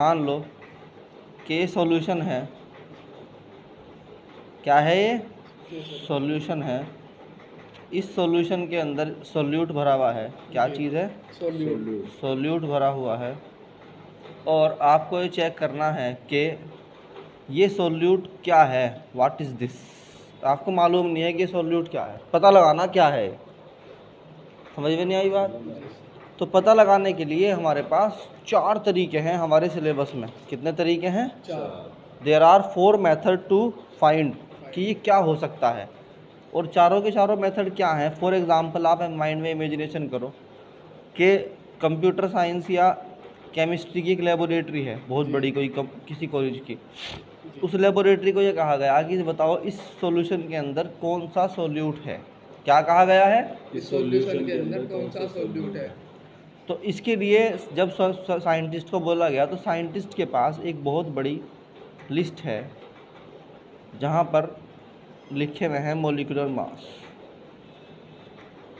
मान लो कि ये सॉल्यूशन है। क्या है ये? सॉल्यूशन है। इस सॉल्यूशन के अंदर सोल्यूट भरा हुआ है। क्या चीज़ है? सोल्यूट भरा हुआ है। और आपको ये चेक करना है कि ये सोल्यूट क्या है। What is this? आपको मालूम नहीं है कि सोल्यूट क्या है, पता लगाना क्या है। समझ में नहीं आई बात? तो पता लगाने के लिए हमारे पास 4 तरीके हैं हमारे सिलेबस में। कितने तरीके हैं? 4। There are 4 method to find कि ये क्या हो सकता है। और चारों के चारों मेथड क्या हैं? फॉर एग्जांपल आप माइंड में इमेजिनेशन करो कि कंप्यूटर साइंस या केमिस्ट्री की एक लेबोरेटरी है बहुत बड़ी, किसी कॉलेज की। उस लेबोरेटरी को ये कहा गया कि बताओ इस सॉल्यूशन के अंदर कौन सा सोल्यूट है। क्या कहा गया है? इस सॉल्यूशन के अंदर कौन सा सोल्यूट है। तो इसके लिए जब साइंटिस्ट को बोला गया तो साइंटिस्ट के पास एक बहुत बड़ी लिस्ट है जहाँ पर लिखे हुए हैं मॉलिक्यूलर मास।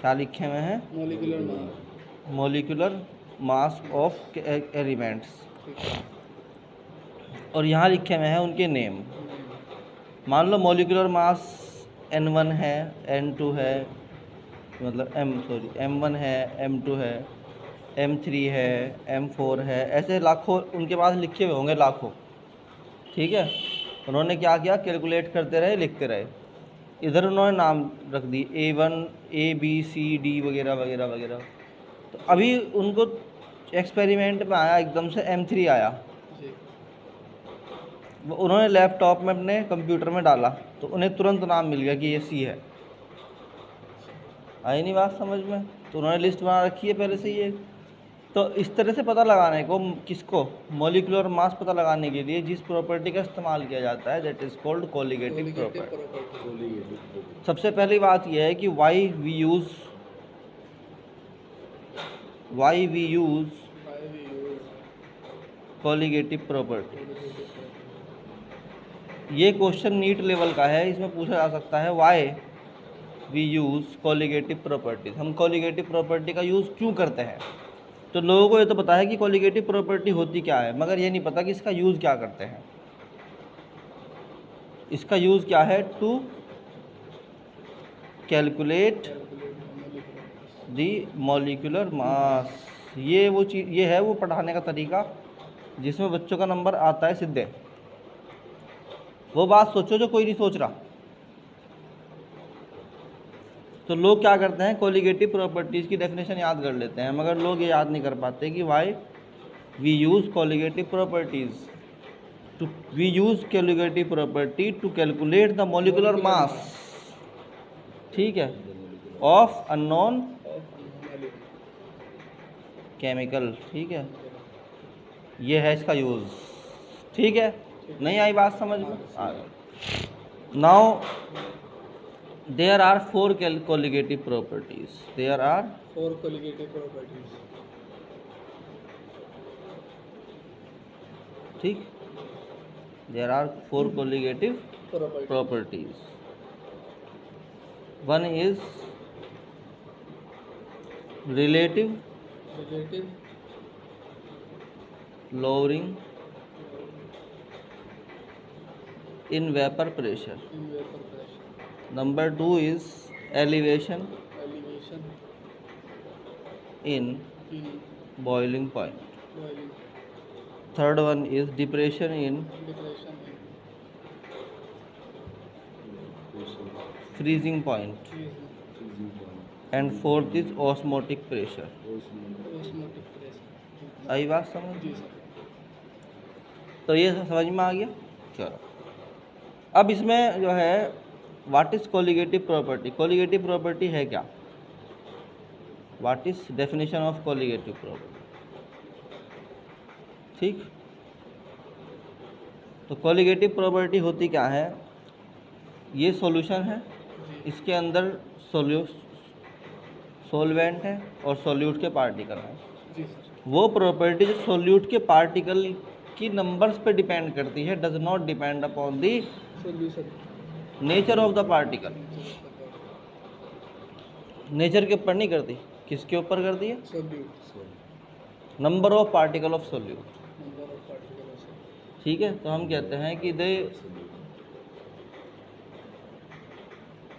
क्या लिखे हुए हैं? Molecular mass. Molecular mass of elements. और यहाँ लिखे हुए हैं उनके नेम। मान लो मॉलिक्यूलर मास N1 है, N2 है, मतलब M1 है, M2 है, M3 है, M4 है, ऐसे लाखों उनके पास लिखे हुए होंगे, लाखों। ठीक है। उन्होंने क्या किया? कैलकुलेट करते रहे, लिखते रहे। इधर उन्होंने नाम रख दी A1, ABCD वगैरह वगैरह वगैरह। तो अभी उनको एक्सपेरिमेंट में आया, एकदम से M3 आया। वो उन्होंने लैपटॉप में अपने कंप्यूटर में डाला तो उन्हें तुरंत नाम मिल गया कि ये C है। आई नहीं बात समझ में? तो उन्होंने लिस्ट बना रखी है पहले से ही। तो इस तरह से पता लगाने को, किसको? मॉलिक्यूलर मास पता लगाने के लिए जिस प्रॉपर्टी का इस्तेमाल किया जाता है that is called colligative property. सबसे पहली बात यह है कि why we use colligative property. ये क्वेश्चन नीट लेवल का है, इसमें पूछा जा सकता है why we use colligative properties. हम कोलिगेटिव प्रॉपर्टी का यूज़ क्यों करते हैं? तो लोगों को ये तो पता है कि कोलिगेटिव प्रॉपर्टी होती क्या है, मगर ये नहीं पता कि इसका यूज़ क्या करते हैं। इसका यूज़ क्या है? To calculate the molecular mass. ये वो चीज़, ये है वो पढ़ाने का तरीका जिसमें बच्चों का नंबर आता है सीधे। वो बात सोचो जो कोई नहीं सोच रहा। तो लोग क्या करते हैं? कोलिगेटिव प्रॉपर्टीज़ की डेफिनेशन याद कर लेते हैं, मगर लोग ये याद नहीं कर पाते कि why we use colligative properties we use colligative property to calculate the molecular mass, ठीक है, of unknown chemical। ठीक है, ये है इसका यूज़। ठीक है, नहीं आई बात समझ में? आ गई। Now there are 4 colligative properties। There are 4 colligative properties। ठीक, there are 4 colligative properties। One is relative lowering in vapor pressure। Number 2 is elevation in boiling point। Third one is depression in freezing point। And fourth is osmotic pressure। आई बात समझ? तो ये समझ में आ गया। चलो, अब इसमें जो है what is colligative property. Colligative property है क्या? What is definition of colligative property? ठीक, तो कोलिगेटिव प्रॉपर्टी होती क्या है? ये सॉल्यूशन है, इसके अंदर सॉल्वेंट है और सॉल्यूट के पार्टिकल हैं। वो प्रॉपर्टी जो सॉल्यूट के पार्टिकल की नंबर्स पे डिपेंड करती है, does not depend upon the nature of the particle. Nature के ऊपर नहीं करती, किसके ऊपर करती है? Number of particle of solute. ठीक है, तो हम कहते हैं कि the properties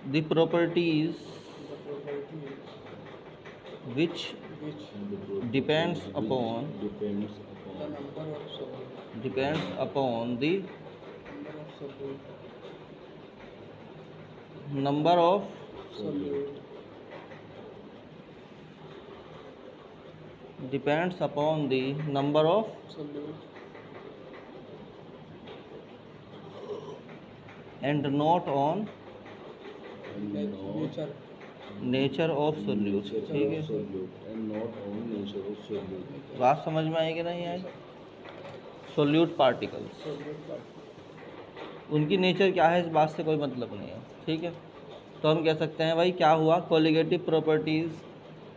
The property which which depends upon the number of solute depends upon the number of solute depends upon the number of solute and not on nature nature of solute. ठीक है, बात समझ में आई कि नहीं आई? Solute particles, solute part उनकी nature क्या है इस बात से कोई मतलब नहीं है। ठीक है, तो हम कह सकते हैं भाई क्या हुआ, colligative properties,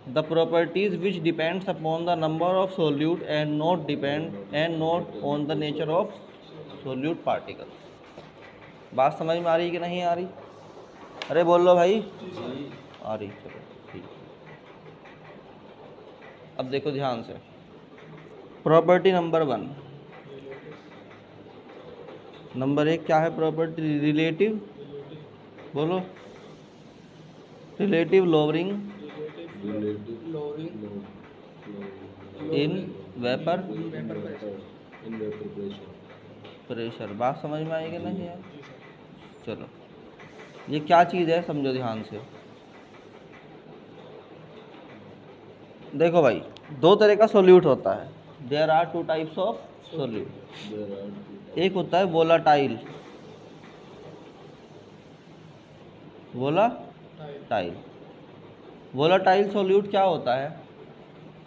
the properties which depends upon the number of solute and not on the nature of solute particles. बात समझ में आ रही कि नहीं आ रही? अरे बोल लो भाई, आ रही, चलो ठीक। अब देखो ध्यान से, प्रॉपर्टी नंबर 1, नंबर 1 क्या है प्रॉपर्टी? रिलेटिव, बोलो, relative lowering lowering in vapour vapor pressure pressure. बात समझ में आई कि नहीं है? चलो, ये क्या चीज़ है समझो ध्यान से। देखो भाई, दो तरह का सोल्यूट होता है। There are 2 types of solute. एक होता है वोलाटाइल, वोलाटाइल। वोलाटाइल सोल्यूट क्या होता है?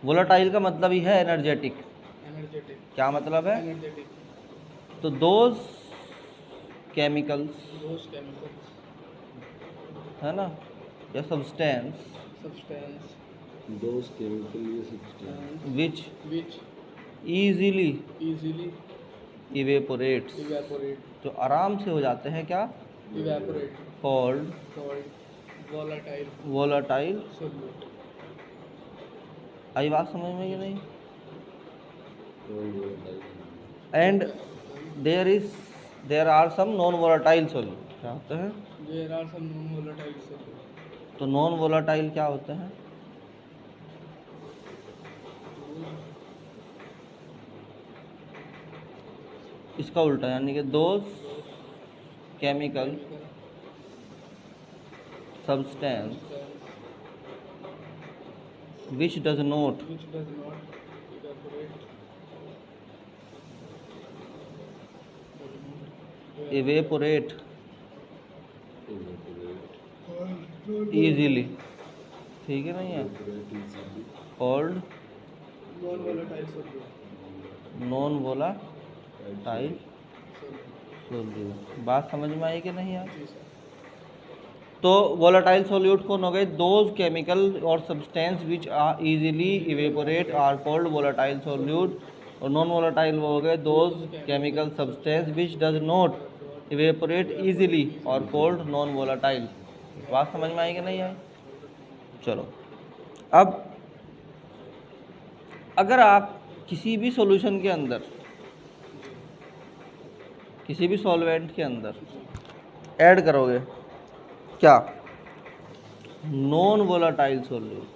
वोलाटाइल का मतलब ही है एनर्जेटिक। energetic क्या मतलब है? energetic तो दोज केमिकल्स, those chemicals है ना, या substance substance which which easily easily evaporates, evaporate जो आराम से हो जाते हैं, क्या? evaporate called called volatile volatile. solute आई बात समझ में कि नहीं? And there are some non volatile solute. क्या होते हैं? there are some non volatile solute तो नॉन वोलाटाइल क्या होते हैं? इसका उल्टा, यानी कि those chemical substance which does not which does not evaporate easily, ठीक है नहीं है, called non volatile solute non volatile solute. बात समझ में आई कि नहीं यार? जी सर तो वोलाटाइल सोल्यूट कौन हो गए? दोज केमिकल और substance which are easily evaporate are called volatile solute. और नॉन वोलाटाइल वो हो गए those chemical substance which does not evaporate easily और कॉल्ड नॉन वोलाटाइल। बात समझ में आई कि नहीं आई? चलो, अब अगर आप किसी भी सॉल्यूशन के अंदर, किसी भी सॉल्वेंट के अंदर ऐड करोगे क्या? Non volatile solute.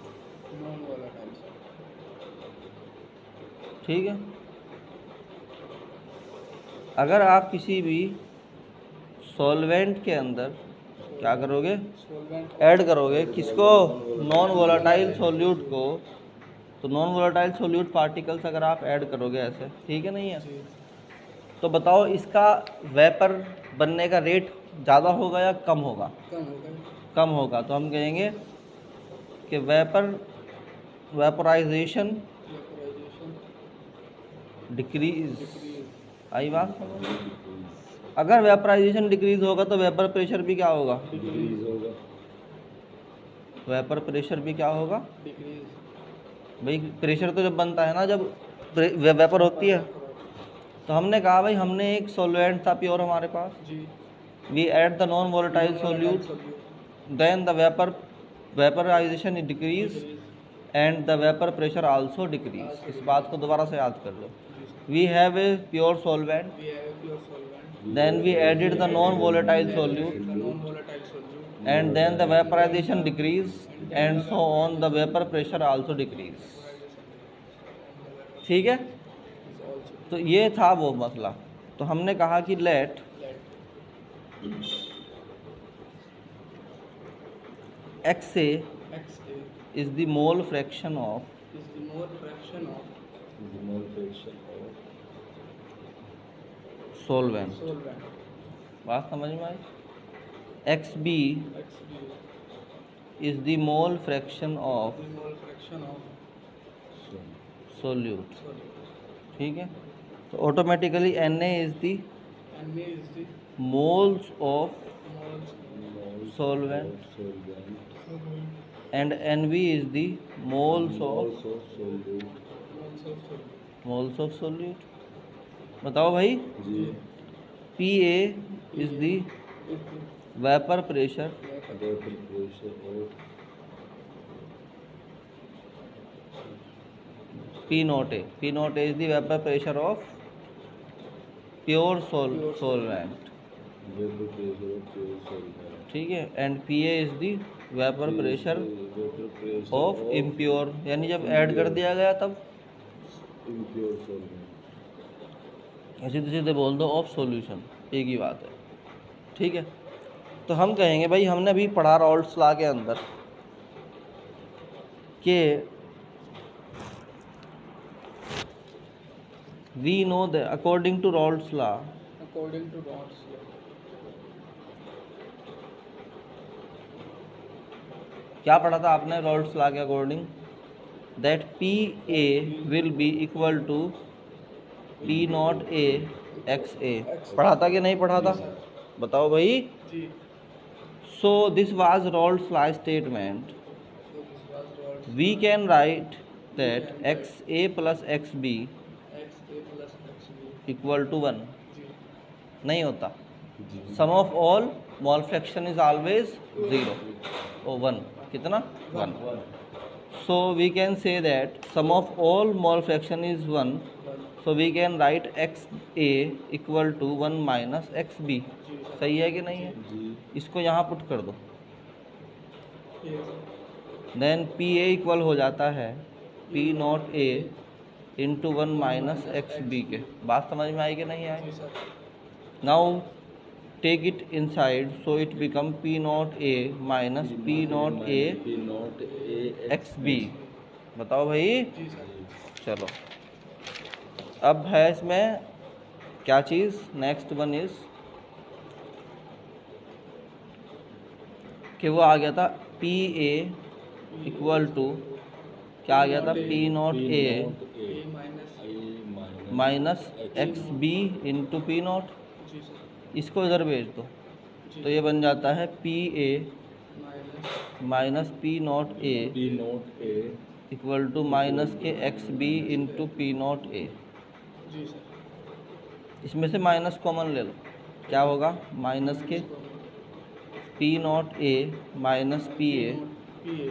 non volatile ठीक है, अगर आप किसी भी सॉल्वेंट के अंदर क्या करोगे? solvent ऐड करोगे किसको? नॉन वोलाटाइल सोल्यूट को। तो नॉन वोलाटाइल सोल्यूट पार्टिकल्स अगर आप ऐड करोगे ऐसे, ठीक है नहीं है, जी तो बताओ इसका वेपर बनने का रेट ज़्यादा होगा या कम होगा? कम हो गए कम होगा। तो हम कहेंगे कि वेपोराइजेशन vaporization डिक्रीज। decrease आई बात समझ? अगर वेपराइजेशन डिक्रीज होगा तो वेपर प्रेशर भी क्या होगा? decrease वेपर प्रेशर भी क्या होगा? decrease भाई प्रेशर तो जब बनता है ना, जब वेपर होती है। तो हमने कहा भाई, हमने एक सॉल्वेंट था प्योर हमारे पास, जी we add the non volatile solute, then the vaporisation decrease and the vapour pressure also decrease. इस बात को दोबारा से याद कर लो। we have a pure solvent, we have a pure solvent, then we added the non-volatile solute, the non-volatile solute, and then the vaporization decrease, and so on the vapor pressure also decrease. ठीक है, is also तो ये था वो मसला। तो हमने कहा कि late let XA XA is the mole fraction of is the mole fraction of solvent। solvent, बात समझ में आई? XB XB is the mole fraction of the mole fraction of solute। solute, ठीक है, तो automatically Na is the and Na is the moles of moles solvent solvent, and Nv is the moles of solute। बताओ भाई, Pa is the vapor pressure P naught A is the vapor pressure of pure solvent। ठीक है, and Pa is the vapor pressure of impure, यानी जब add कर दिया गया तब सीधे सीधे बोल दो ऑफ सॉल्यूशन, एक ही बात है। ठीक है, तो हम कहेंगे भाई, हमने अभी पढ़ा रॉल्ड्स लॉ के अंदर कि we know that according to Raoult's law, according to Rod's law, क्या पढ़ा था आपने रॉल्ड्स लॉ के according? That P A will be equal to P not A X A. पढ़ा था कि नहीं पढ़ा था? बताओ भाई। जी, so this was Raoult's law statement. so this was Rod's we can write that X A plus X B XA plus XB, equal to 1। जी, नहीं होता, sum of all mole fraction is always 0 और 1। कितना? 1। So we can say that sum of all mole fraction is 1, so we can write X A equal to 1 minus X B. सही है कि नहीं है? इसको यहाँ पुट कर दो, yes, then P A equal हो जाता है P not A into 1 minus X B के। बात समझ में आई कि नहीं आई? जी sir, now take it inside, so it become P not A minus P not A X B. बताओ भाई। जी सर, चलो, अब है इसमें क्या चीज़? नेक्स्ट वन इज कि वो आ गया था पी ए इक्वल टू क्या आ गया था? P not A A minus, minus X B into P naught. जी सर, इसको इधर भेज दो, जी, तो ये बन जाता है P A minus minus P not A equal to minus के X B into P not A. जी सर, इसमें से माइनस कॉमन ले लो, क्या होगा? माइनस के P not A minus P A PA,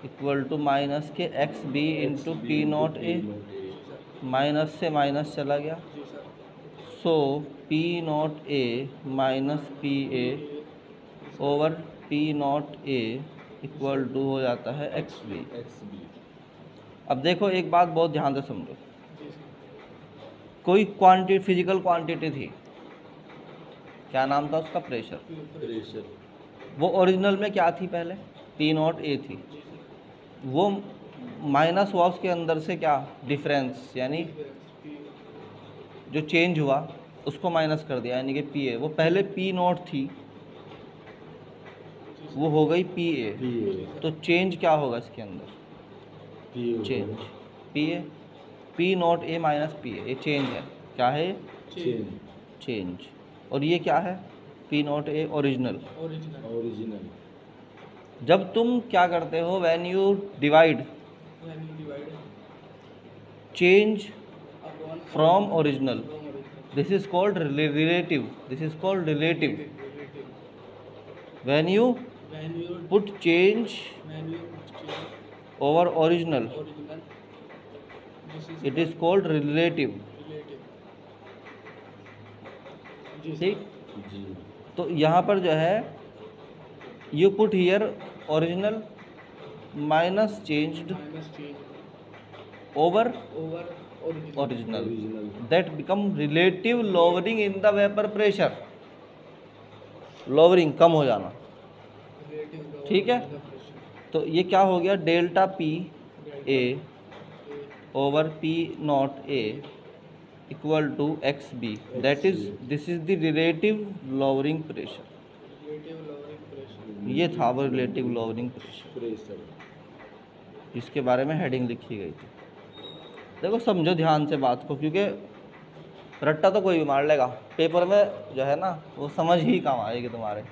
equal to minus के X B into P not A. Minus से माइनस चला गया, जी sir, so P not A minus P A over P not A equal to हो जाता है x B. अब देखो, एक बात बहुत ध्यान से समझो। जी सर, कोई क्वांटिटी, फिजिकल क्वांटिटी थी, क्या नाम था उसका? प्रेशर। वो ओरिजिनल में क्या थी? पहले पी नॉट ए थी। वो माइनस हुआ उसके अंदर से क्या? डिफरेंस, यानी जो चेंज हुआ उसको माइनस कर दिया, यानी कि पी ए। वो पहले पी नॉट थी, वो हो गई पी ए। तो चेंज क्या होगा इसके अंदर? Change P A, P not A minus P ए, ये चेंज है। क्या है? चेंज। और ये क्या है? P not A original. original, जब तुम क्या करते हो? When you divide when you divide change upon from original, from original, this is called relative. This is called relative. relative, when you when you put change change over original, original, this is it is called relative. relative, जी sir. ठीक। जी तो यहाँ पर जो है you put here original minus changed minus change over over original original original that become relative lowering in the vapour pressure. Lowering कम हो जाना, रिलेटिव ठीक है। तो ये क्या हो गया, delta P A over P not A equal to X B, that is this is the relative lowering pressure. Relative lowering pressure. ये था वो रिलेटिव लोअरिंग प्रेशर, प्रेशर। इसके बारे में हेडिंग लिखी गई थी। देखो समझो ध्यान से बात को, क्योंकि रट्टा तो कोई भी मार लेगा, पेपर में जो है ना वो समझ ही काम आएगी तुम्हारे।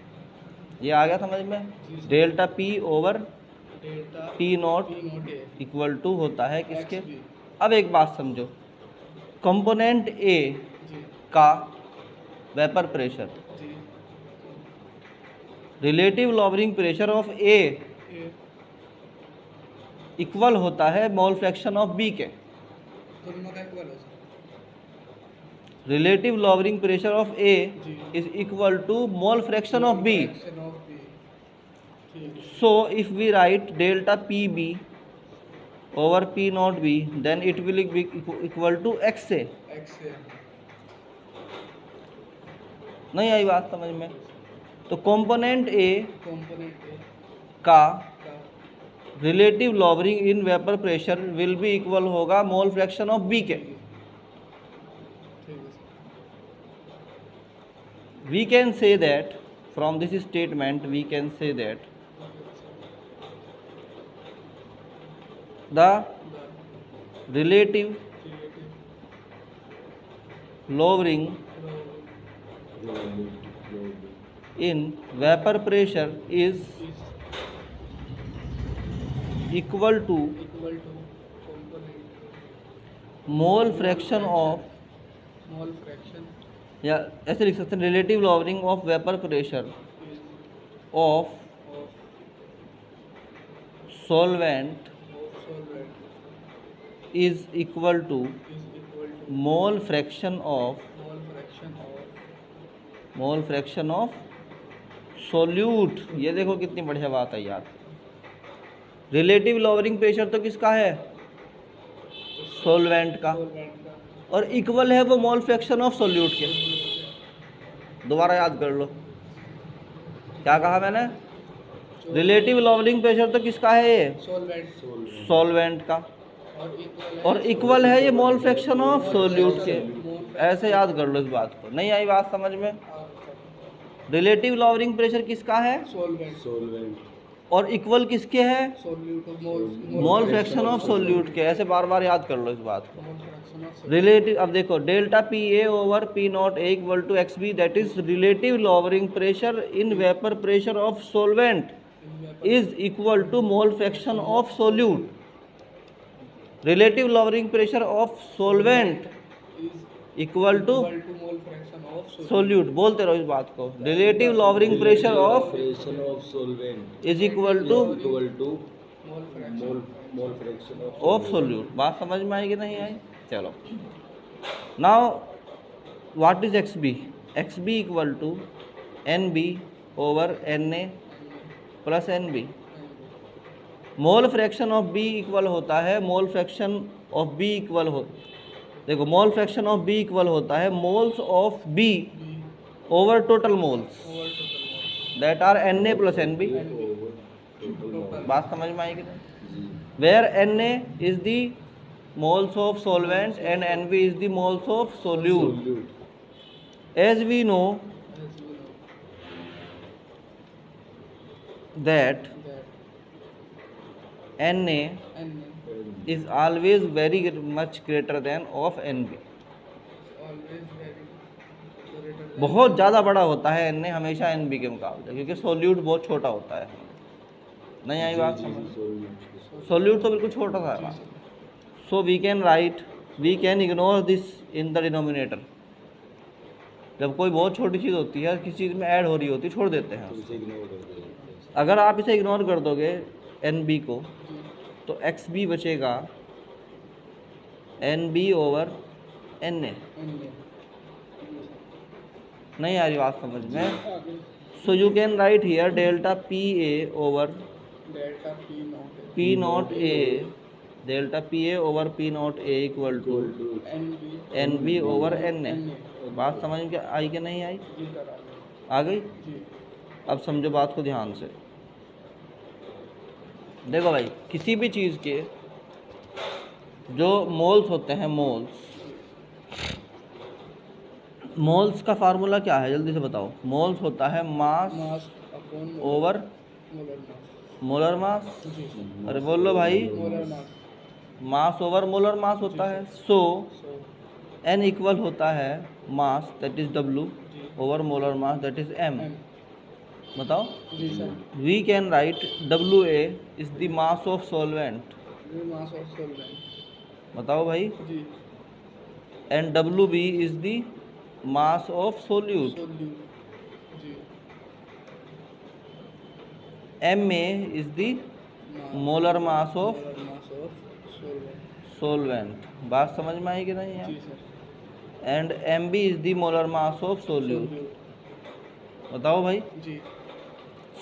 ये आ गया समझ में, delta P over delta P naught P not A equal to होता है किसके। X B. अब एक बात समझो, कंपोनेंट ए जी का वेपर प्रेशर, जी relative lowering pressure of A A equal होता है मोल फ्रैक्शन ऑफ बी के। दोनों का इक्वल है sir. Relative lowering pressure of A जी is equal to mole fraction of B. Fraction of B. ठीक है। So if we write delta PB over P naught B, then it will be equal to XA। X A नहीं आई बात समझ में। तो component A component ए का का relative lowering in vapour pressure will be equal होगा मोल फ्रैक्शन ऑफ B के। ठीक है sir. We can say that from this statement we can say that the relative lowering in vapor pressure is equal to equal to component mole fraction of, mole fraction या ऐसे लिख सकते हैं, relative lowering of vapour pressure of of solvent solvent is equal to is equal to mole fraction of mole fraction of solute. ये देखो कितनी बढ़िया बात है यार। रिलेटिव लॉवरिंग प्रेशर तो किसका है, सॉल्वेंट का, सॉल्वेंट का और इक्वल है वो मोल फ्रैक्शन ऑफ सोल्यूट के। दोबारा याद कर लो क्या कहा मैंने, रिलेटिव लॉवरिंग प्रेशर तो किसका है, ये सॉल्वेंट सॉल्वेंट का, और इक्वल है ये मोल फ्रैक्शन ऑफ सोल्यूट के। ऐसे याद कर लो इस बात को। नहीं आई बात समझ में। रिलेटिव लॉवरिंग प्रेशर किसका है, सॉल्वेंट और इक्वल किसके है, solute mole fraction of solute के। ऐसे बार बार याद कर लो इस बात को। मोल फ्रैक्शन ऑफ रिलेटिव, अब देखो delta P A over P not A equal to X B, that is relative lowering pressure in vapour pressure of solvent is equal to mole fraction of solute. Relative lowering pressure of solvent equal to mole fraction of solute. बोलते रहो इस बात को, relative lowering pressure of solvent is equal to mole fraction mole fraction of solute. बात समझ में आई कि नहीं आई। चलो now what is X B, X B equal to N B over N A plus N B. Mole fraction of B equal होता है, mole fraction of B equal हो, देखो mole fraction of B equal होता है moles of B over total moles that are N A plus N B. बात समझ में आई कि नहीं। Where N A is the moles of solvent and NB is the moles of solute. As we know that Na is always very much greater than of NB। बहुत ज़्यादा बड़ा होता है Na हमेशा NB के मुकाबले, क्योंकि सोल्यूट बहुत छोटा होता है। नहीं आई बात समझ, सोल्यूट तो बिल्कुल छोटा सा है। So we can write, we can ignore this in the denominator। जब कोई बहुत छोटी चीज़ होती है, किसी चीज़ में ऐड हो रही होती है, छोड़ देते हैं। अगर आप इसे इग्नोर कर दोगे एन बी को, तो एक्स बी बचेगा N B over N A. नहीं आ रही बात समझ में? आगे so you can write here delta P A over delta P naught P not A, delta P A over P not A equal to N B N B over N A. N A. बात समझ में आई कि नहीं आई? जी sir आगे आ गई? जी अब समझो बात को ध्यान से। देखो भाई, किसी भी चीज़ के जो मोल्स होते हैं, मोल्स का फार्मूला क्या है जल्दी से बताओ? मोल्स होता है mass mass upon over molar mass. Molar mass. जी अरे बोलो भाई, molar mass. Mass over molar mass होता है। सो सो एन इक्वल होता है mass that is W G over molar mass that is M. M. बताओ। जी sir we can write W A is the mass of solvent. ये mass of solvent. बताओ भाई। जी and W B is the mass of solute. Solute. जी M A is the molar mass of molar mass of solvent. Solvent. बात समझ में आई कि नहीं जी यार? Sir and M B is the molar mass of solute. Solute. बताओ भाई। जी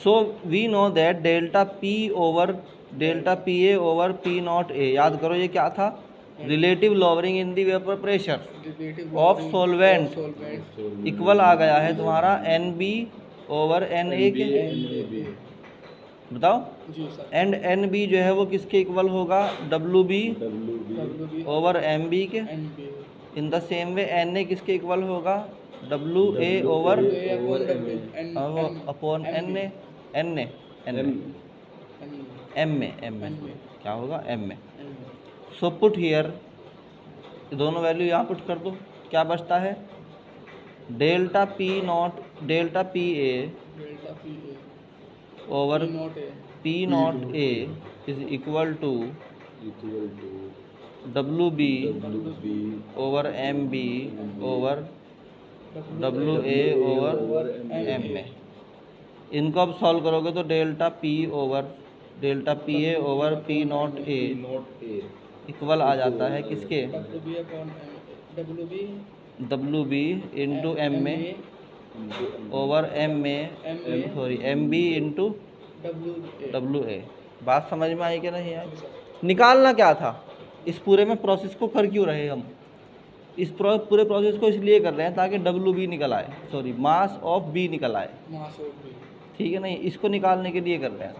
so we know that delta P over delta P A over P not A, याद करो ये क्या था? Relative lowering in the vapour pressure relative of solvent solvent equal आ गया है तुम्हारा N B over N A के। एन बताओ। जी सर एंड एन बी जो है वो किसके इक्वल होगा? W B W B over M B के। N B in the same way N A किसके इक्वल होगा? W A over A upon W N upon N A N A N N M में M में M में क्या होगा? M में। N so put here, दोनों value यहाँ पुट कर दो। क्या बचता है? Delta P not delta P A delta P A over not A P not A is equal to W B over M B over W A over M में। इनको अब सॉल्व करोगे तो delta P A over P not A equal आ जाता है किसके? W B upon W B W B into M में ओवर एम में sorry M B into W ए। बात समझ में आई कि नहीं आई? निकालना क्या था? इस पूरे में प्रोसेस को कर क्यों रहे हम? इस पूरे प्रोसेस को इसलिए कर रहे हैं ताकि डब्ल्यू बी निकल आए, सॉरी मास ऑफ बी निकल आए। Mass of B. ठीक है नहीं, इसको निकालने के लिए कर रहे हैं।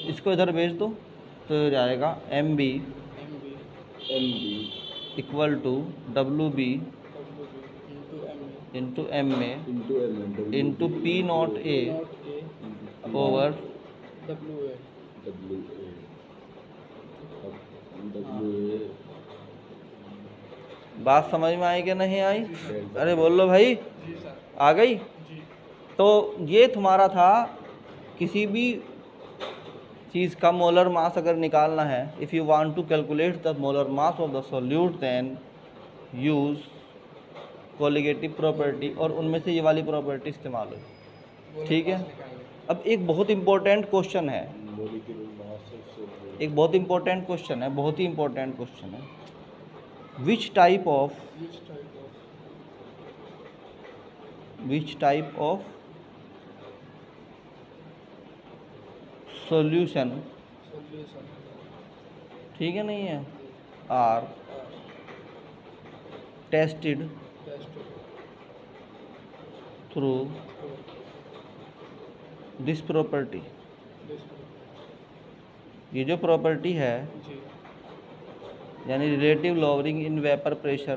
इसको इधर भेज दो तो हो जाएगा M B equal to W B into M में into P not A over बात समझ में आई कि नहीं आई? अरे बोल लो भाई, आ गई? तो ये तुम्हारा था, किसी भी चीज़ का मोलर मास अगर निकालना है, if you want to calculate the molar mass of the solute then use colligative property, और उनमें से ये वाली प्रॉपर्टी इस्तेमाल हो। ठीक है। अब एक बहुत इम्पोर्टेंट क्वेश्चन है, एक बहुत इम्पोर्टेंट क्वेश्चन है, बहुत ही इम्पोर्टेंट क्वेश्चन है। विच टाइप ऑफ सॉल्यूशन, ठीक है नहीं है, are tested through this property. ये जो प्रॉपर्टी है यानी relative lowering in vapour pressure,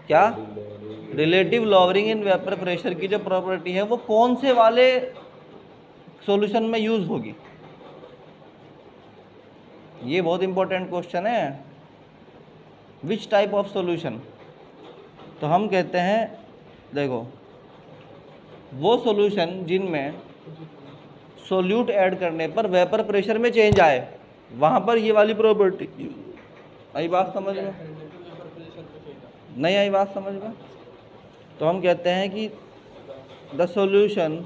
क्या relative lowering in vapour pressure की जो प्रॉपर्टी है वो कौन से वाले सॉल्यूशन में यूज़ होगी? ये बहुत इंपॉर्टेंट क्वेश्चन है। Which type of solution? तो हम कहते हैं देखो, वो सॉल्यूशन जिनमें सॉल्यूट ऐड करने पर वेपर प्रेशर में चेंज आए, वहाँ पर ये वाली प्रॉपर्टी। आई बात समझ में? नहीं आई बात समझ में? तो हम कहते हैं कि द सॉल्यूशन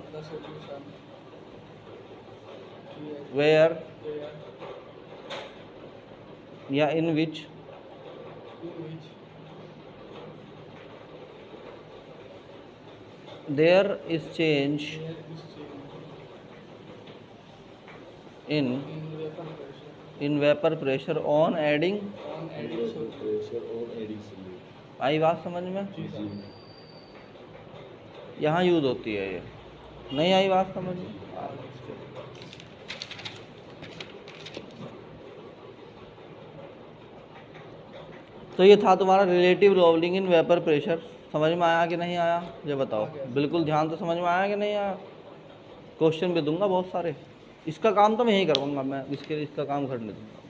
वेयर या in which there is change in in vapour vapor pressure pressure on adding. on adding Vapor pressure on adding solute. आई बात समझ में? जी सर। यहाँ यूज़ होती है ये, नहीं आई बात समझ में? तो ये था तुम्हारा रिलेटिव लॉवलिंग इन वेपर प्रेशर। समझ में आया कि नहीं आया ये बताओ? बिल्कुल ध्यान से समझ में आया कि नहीं आया? क्वेश्चन भी दूंगा बहुत सारे, इसका काम तो मैं यही करूँगा, मैं इसका काम करने दूँगा।